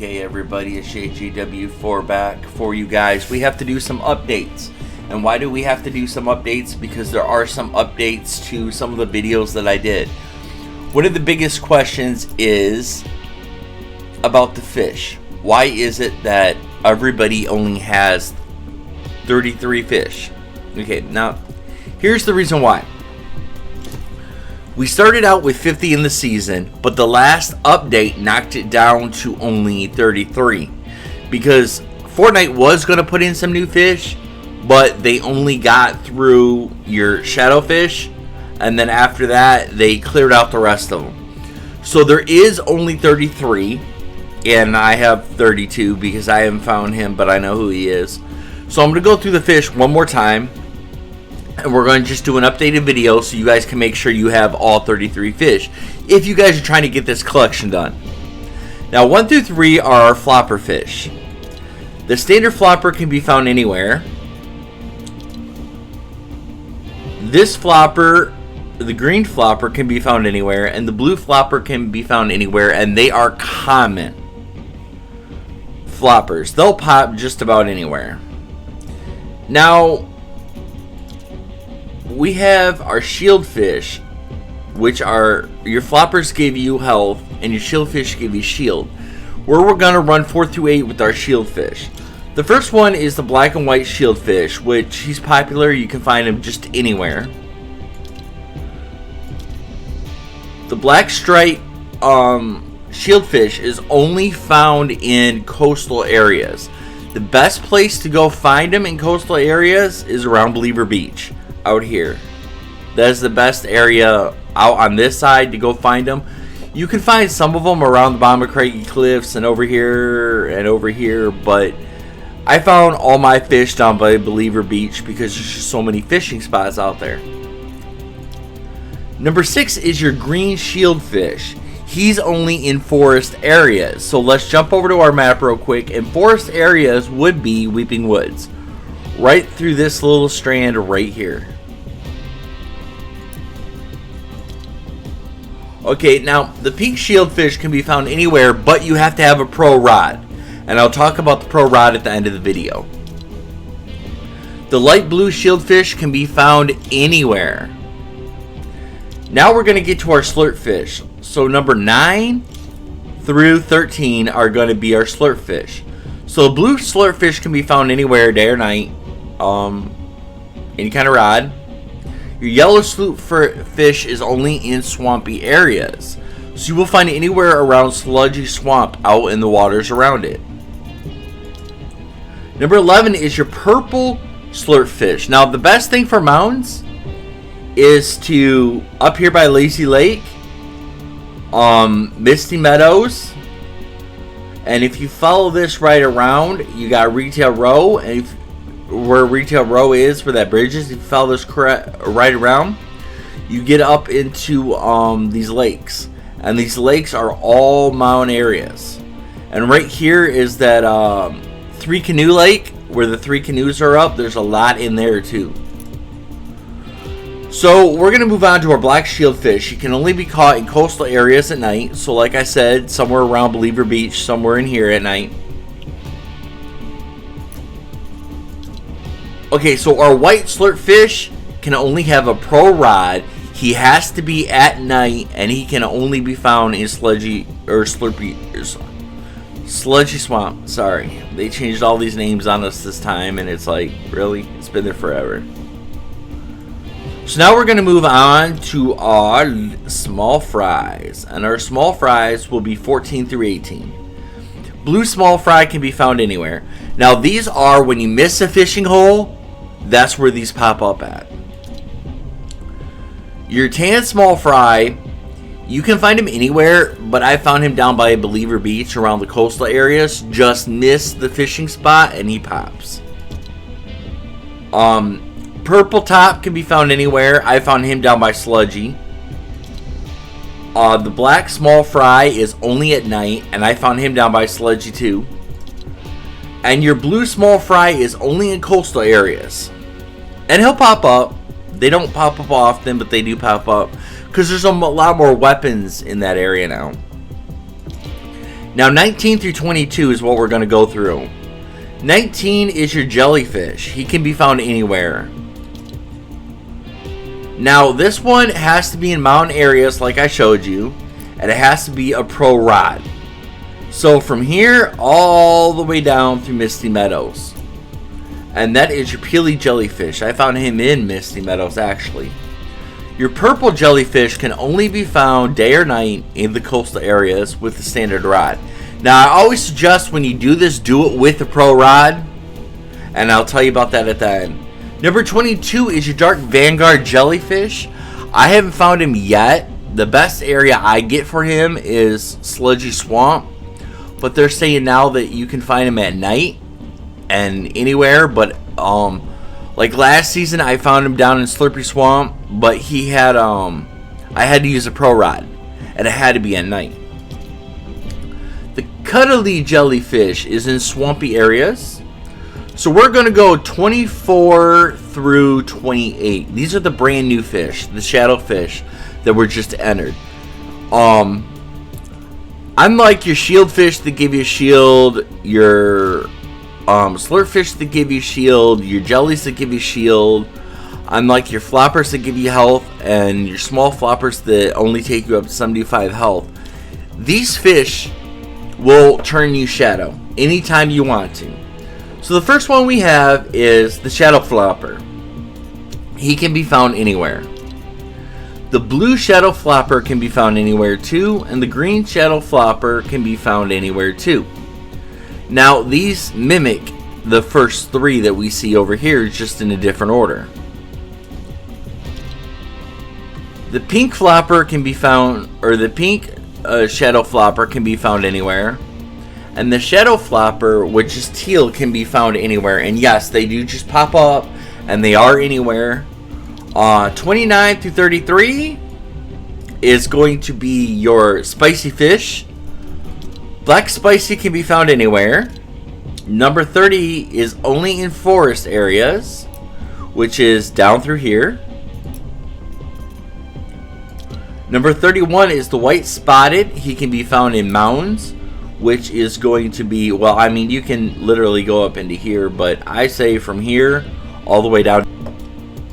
Okay, everybody, it's JGW4 back for you guys. We have to do some updates. And why do we have to do some updates? Because there are some updates to some of the videos that I did. One of the biggest questions is about the fish. Why is it that everybody only has 33 fish? Okay, now here's the reason why. We started out with 50 in the season, but the last update knocked it down to only 33 because Fortnite was going to put in some new fish, but they only got through your shadow fish, and then after that they cleared out the rest of them. So there is only 33, and I have 32 because I haven't found him, but I know who he is. So I'm going to go through the fish one more time, and we're going to just do an updated video so you guys can make sure you have all 33 fish if you guys are trying to get this collection done. Now 1 through 3 are our flopper fish. The standard flopper can be found anywhere. This flopper, the green flopper, can be found anywhere, and the blue flopper can be found anywhere, and they are common floppers. They'll pop just about anywhere. Now we have our shield fish, which are your floppers give you health and your shield fish give you shield, where we're going to run 4 through 8 with our shield fish. The first one is the black and white shield fish, which he's popular. You can find him just anywhere. The black stripe shield fish is only found in coastal areas. The best place to go find them in coastal areas is around Believer Beach. Out here, that is the best area out on this side to go find them. You can find some of them around the bottom of Craggy Cliffs and over here, but I found all my fish down by Believer Beach because there's just so many fishing spots out there. Number 6 is your green shield fish. He's only in forest areas, so let's jump over to our map real quick, and forest areas would be Weeping Woods, right through this little strand right here. Okay, now the pink shield fish can be found anywhere, but you have to have a pro rod, and I'll talk about the pro rod at the end of the video. The light blue shield fish can be found anywhere. Now we're going to get to our slurp fish. So number 9 through 13 are going to be our slurp fish. So blue slurp fish can be found anywhere, day or night, any kind of rod. Your yellow slurp fish is only in swampy areas, so you will find it anywhere around sludgy swamp out in the waters around it. Number 11 is your purple slurp fish. Now the best thing for mounds is to up here by Lazy Lake, Misty Meadows, and if you follow this right around, you got Retail Row, and where Retail Row is, where that bridge is, if you follow this right around, you get up into these lakes, and these lakes are all mound areas. And right here is that 3 Canoe Lake, where the 3 canoes are up. There's a lot in there too. So we're going to move on to our black shield fish. You can only be caught in coastal areas at night. So like I said, somewhere around Believer Beach, somewhere in here at night. Okay, so our white slurp fish can only have a pro rod. He has to be at night, and he can only be found in sludgy swamp. Sorry, they changed all these names on us this time, and it's like, really? It's been there forever. So now we're going to move on to our small fries, and our small fries will be 14 through 18. Blue small fry can be found anywhere. Now these are when you miss a fishing hole, that's where these pop up at. Your tan small fry, you can find him anywhere, but I found him down by Believer Beach around the coastal areas. Just miss the fishing spot and he pops. Purple top can be found anywhere. I found him down by Sludgy. The black small fry is only at night, and I found him down by Sludgy too. And your blue small fry is only in coastal areas. And he'll pop up. They don't pop up often, but they do pop up because there's a lot more weapons in that area now. Now 19 through 22 is what we're going to go through. 19 is your jellyfish. He can be found anywhere. Now this one has to be in mountain areas like I showed you, and it has to be a pro rod. So from here all the way down through Misty Meadows. And that is your peely jellyfish. I found him in Misty Meadows actually. Your purple jellyfish can only be found day or night in the coastal areas with the standard rod. Now I always suggest when you do this, do it with the pro rod, and I'll tell you about that at the end. Number 22 is your dark Vanguard jellyfish. I haven't found him yet. The best area I get for him is Sludgy Swamp, but they're saying now that you can find him at night and anywhere. But like last season I found him down in Slurpy Swamp, but he had I had to use a pro rod and it had to be at night. The Cuddle jellyfish is in swampy areas. So we're going to go 24 through 28. These are the brand new fish, the shadow fish that were just entered. Unlike your shield fish that give you a shield, your slurp fish that give you shield, your jellies that give you shield, unlike your floppers that give you health, and your small floppers that only take you up to 75 health, these fish will turn you shadow anytime you want to. So the first one we have is the shadow flopper. He can be found anywhere. The blue shadow flopper can be found anywhere too, and the green shadow flopper can be found anywhere too. Now these mimic the first three that we see over here, just in a different order. The pink flopper can be found, or the pink shadow flopper can be found anywhere. And the shadow flopper, which is teal, can be found anywhere. And yes, they do just pop up, and they are anywhere. 29 through 33 is going to be your spicy fish. Black spicy can be found anywhere. Number 30 is only in forest areas, which is down through here. Number 31 is the white spotted. He can be found in mountains, which is going to be, well, I mean, you can literally go up into here, but I say from here all the way down.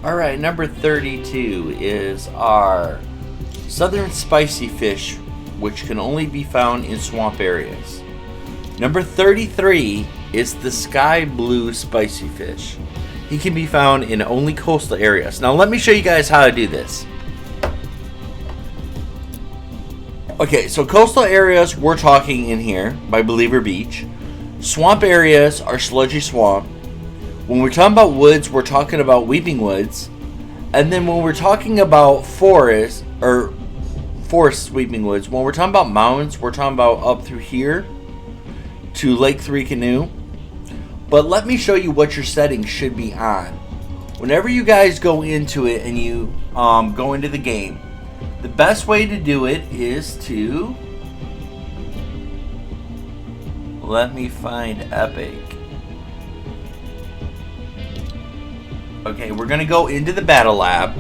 Alright, number 32 is our southern spicy fish, which can only be found in swamp areas. Number 33 is the sky blue spicy fish. He can be found in only coastal areas. Now let me show you guys how to do this. Okay, so coastal areas, we're talking in here by Believer Beach. Swamp areas are Sludgy Swamp. When we're talking about woods, we're talking about Weeping Woods. And then when we're talking about forest, or forest Weeping Woods, when we're talking about mountains, we're talking about up through here to Lake 3 Canoe. But let me show you what your settings should be on. Whenever you guys go into it and you go into the game, the best way to do it is to, let me find Epic. Okay, we're going to go into the Battle Lab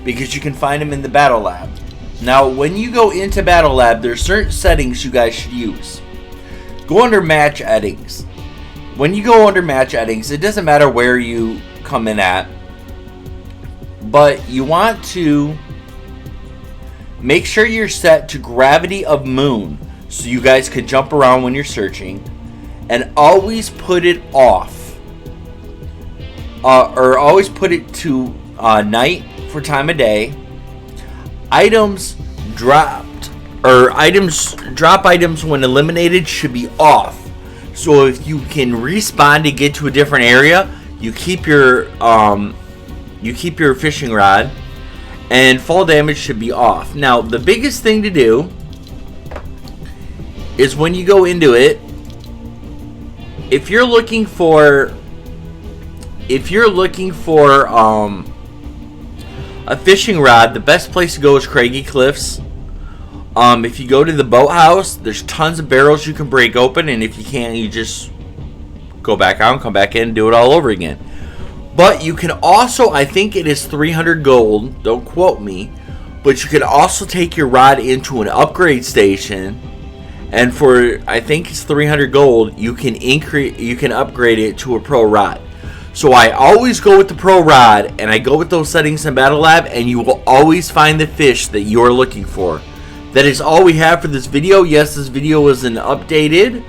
because you can find them in the Battle Lab. Now, when you go into Battle Lab, there's certain settings you guys should use. Go under Match Settings. When you go under Match Settings, it doesn't matter where you come in at, but you want to make sure you're set to Gravity of Moon so you guys can jump around when you're searching, and always put it off. Or always put it to night for time of day. Items dropped, or drop items when eliminated should be off. So if you can respawn to get to a different area, you keep your fishing rod, and fall damage should be off. Now the biggest thing to do is when you go into it, if you're looking for a fishing rod, the best place to go is Craggy Cliffs. If you go to the boathouse, there's tons of barrels you can break open, and if you can't, you just go back out and come back in and do it all over again. But you can also, I think it is 300 gold, don't quote me, but you can also take your rod into an upgrade station and for I think it's 300 gold, you can upgrade it to a pro rod. So I always go with the pro rod, and I go with those settings in Battle Lab, and you will always find the fish that you are looking for. That is all we have for this video. Yes, this video is an updated.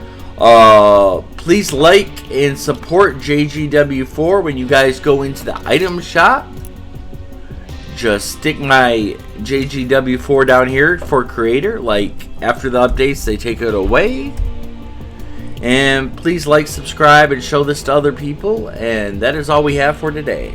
Please like and support JGW4 when you guys go into the item shop. Just stick my JGW4 down here for creator. Like, after the updates, they take it away. And please like, subscribe, and show this to other people. And that is all we have for today.